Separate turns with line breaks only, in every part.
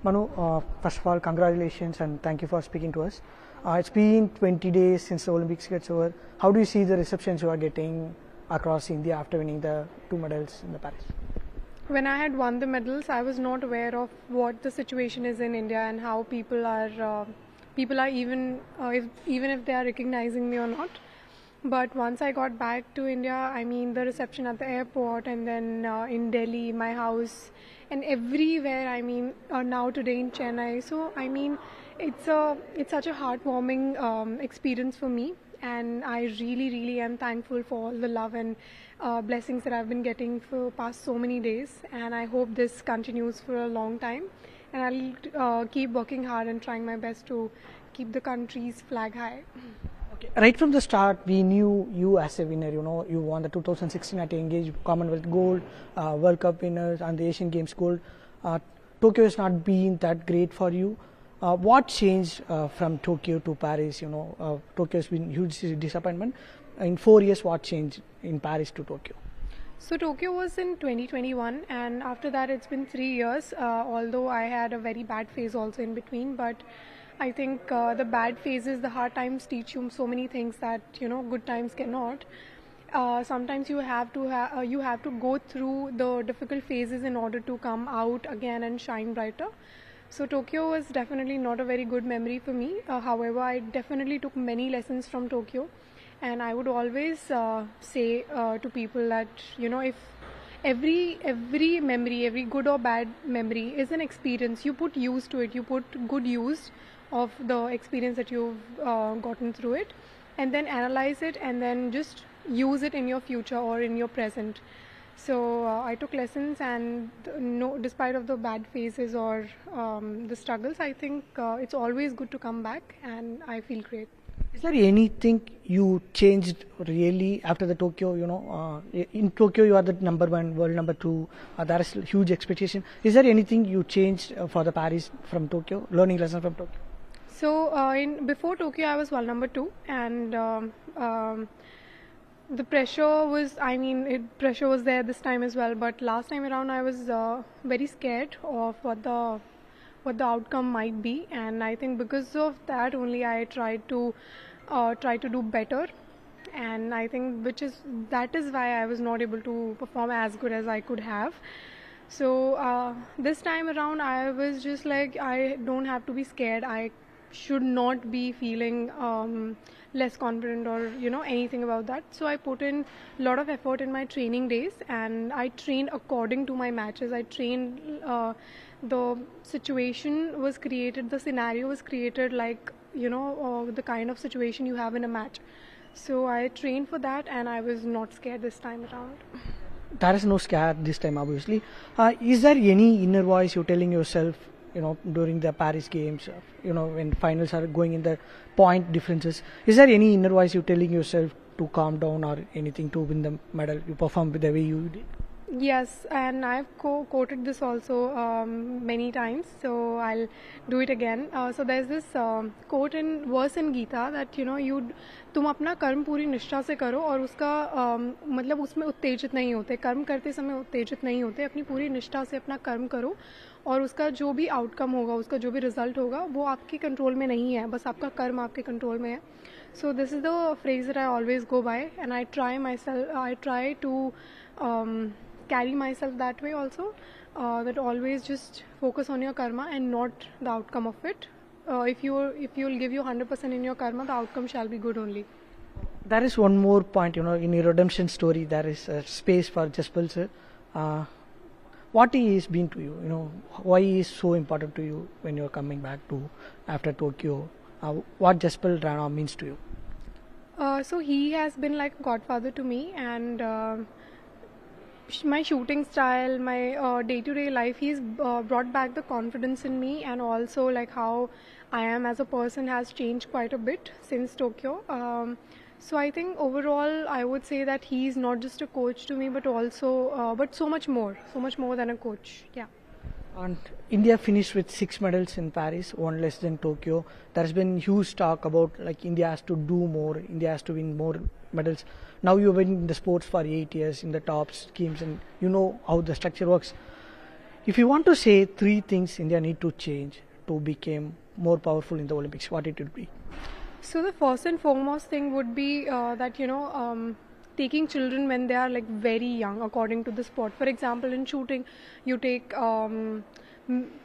Manu, first of all, congratulations and thank you for speaking to us. It's been 20 days since the Olympics gets over. How do you see the receptions you are getting across India after winning the 2 medals in the Paris?
When I had won the medals, I was not aware of what the situation is in India and how people are even if they are recognizing me or not. But once I got back to India, I mean the reception at the airport and then in Delhi, my house, and everywhere. I mean now today in Chennai. So I mean it's such a heartwarming experience for me, and I really am thankful for all the love and blessings that I've been getting for past so many days. And I hope this continues for a long time. And I'll keep working hard and trying my best to keep the country's flag high.
Okay. Right from the start, we knew you as a winner. You know, you won the 2016 at Young age Commonwealth gold, World Cup winners, and the Asian Games gold. Tokyo has not been that great for you. What changed from Tokyo to Paris? You know, Tokyo has been huge disappointment. In 4 years, what changed in Paris to Tokyo?
So Tokyo was in 2021, and after that it's been 3 years, although I had a very bad phase also in between. But I think the bad phases, the hard times teach you so many things that good times cannot. Sometimes you have to go through the difficult phases in order to come out again and shine brighter. So Tokyo was definitely not a very good memory for me. However, I definitely took many lessons from Tokyo. And I would always say to people that if every memory, every good or bad memory is an experience, you put use to it, you put good use of the experience that you've gotten through it, and then analyze it and then just use it in your future or in your present. So I took lessons, and despite of the bad phases or the struggles, I think it's always good to come back, and I feel great.
Is there anything you changed really after the Tokyo? In Tokyo you are the number one, world number two. There is huge expectation. Is there anything you changed for the Paris from Tokyo? Learning lesson from Tokyo.
So before Tokyo, I was world number two, and the pressure was. Pressure was there this time as well. But last time around, I was very scared of what the outcome might be, and I think because of that only I tried to do better, and I think that is why I was not able to perform as good as I could have. So this time around I was just like, I don't have to be scared, I should not be feeling less confident or anything about that. So I put in a lot of effort in my training days, and I trained according to my matches. I trained the situation was created, the scenario was created like the kind of situation you have in a match. So I trained for that, and I was not scared this time around.
There is no scare this time, obviously. Is there any inner voice you're telling yourself during the Paris games, when finals are going in the point differences? Is there any inner voice you're telling yourself to calm down or anything to win the medal? You perform the way you did?
Yes, and I've quoted this also many times, so I'll do it again. So there's this quote in verse in Gita that तुम अपना कर्म पूरी निष्ठा से करो, और उसका मतलब उसमें उत्तेजित नहीं होते, कर्म करते समय उत्तेजित नहीं होते, अपनी पूरी निष्ठा से अपना कर्म करो, और उसका जो भी आउटकम होगा, उसका जो भी रिजल्ट होगा, वो आपके कंट्रोल में नहीं है, बस आपका कर्म आपके कंट्रोल में है. So this is the phrase that I always go by, and I try to carry myself that way also, that always just focus on your karma and not the outcome of it. If you'll give your 100% in your karma, the outcome shall be good only.
There is one more point, in your redemption story, there is a space for Jaspal sir. What he has been to you, why he is so important to you when you're coming back after Tokyo? What Jaspal Rana means to you?
So he has been like a godfather to me, and my shooting style, my day-to-day life, he's brought back the confidence in me, and also like how I am as a person has changed quite a bit since Tokyo. So I think overall I would say that he's not just a coach to me, but also but so much more than a coach. Yeah.
And India finished with 6 medals in Paris, 1 less than Tokyo. There's been huge talk about like India has to do more, India has to win more medals. Now you've been in the sports for 8 years in the top schemes, and you know how the structure works. If you want to say three things India need to change to become more powerful in the Olympics, what it would be?
So the first and foremost thing would be that taking children when they are like very young according to the sport. For example, in shooting, you take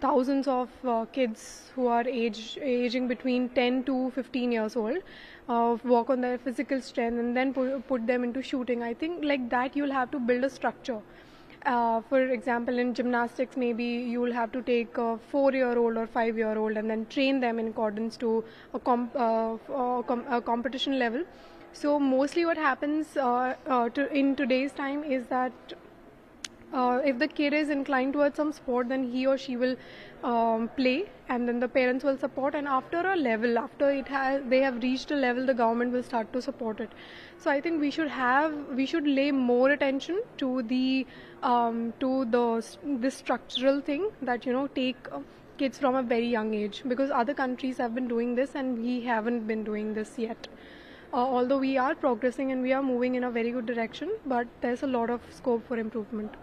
thousands of kids who are aging between 10 to 15 years old, work on their physical strength and then put them into shooting. I think like that you'll have to build a structure. For example, in gymnastics, maybe you will have to take a 4-year-old or 5-year-old and then train them in accordance to a competition level. So mostly what happens in today's time is that if the kid is inclined towards some sport, then he or she will play, and then the parents will support, and after a level, after they have reached a level, the government will start to support it. So I think we should lay more attention to this structural thing that take kids from a very young age, because other countries have been doing this and we haven't been doing this yet. Although we are progressing and we are moving in a very good direction, but there's a lot of scope for improvement.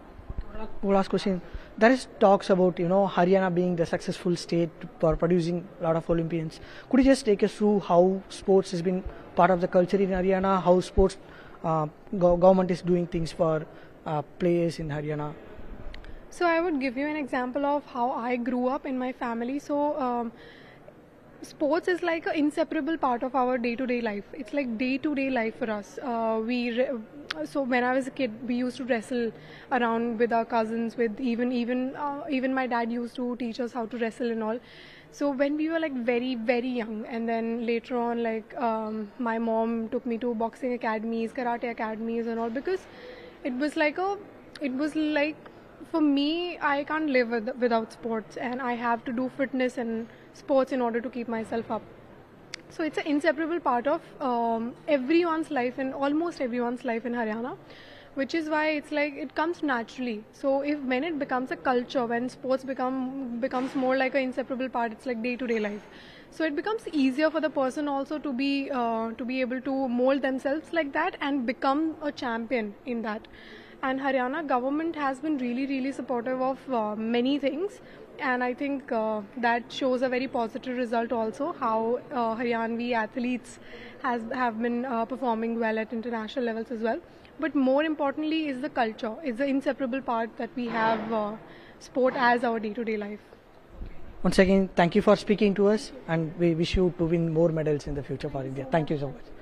Last question. There is talks about Haryana being the successful state for producing a lot of Olympians. Could you just take us through how sports has been part of the culture in Haryana, how sports government is doing things for players in Haryana?
So I would give you an example of how I grew up in my family. So sports is like an inseparable part of our day-to-day life. It's like day-to-day life for us. So when I was a kid, we used to wrestle around with our cousins. With even my dad used to teach us how to wrestle and all. So when we were like very, very young, and then later on, like my mom took me to boxing academies, karate academies, and all, because it was like for me, I can't live without sports, and I have to do fitness and sports in order to keep myself up. So it's an inseparable part of everyone's life, and almost everyone's life in Haryana, which is why it's like it comes naturally. So when it becomes a culture, when sports becomes more like an inseparable part, it's like day-to-day life. So it becomes easier for the person also to be able to mold themselves like that and become a champion in that. And Haryana government has been really, really supportive of many things. And I think that shows a very positive result also, how Haryanvi athletes have been performing well at international levels as well. But more importantly is the culture. It's the inseparable part that we have sport as our day-to-day life.
Once again, thank you for speaking to us, and we wish you to win more medals in the future for India. Thank you so much.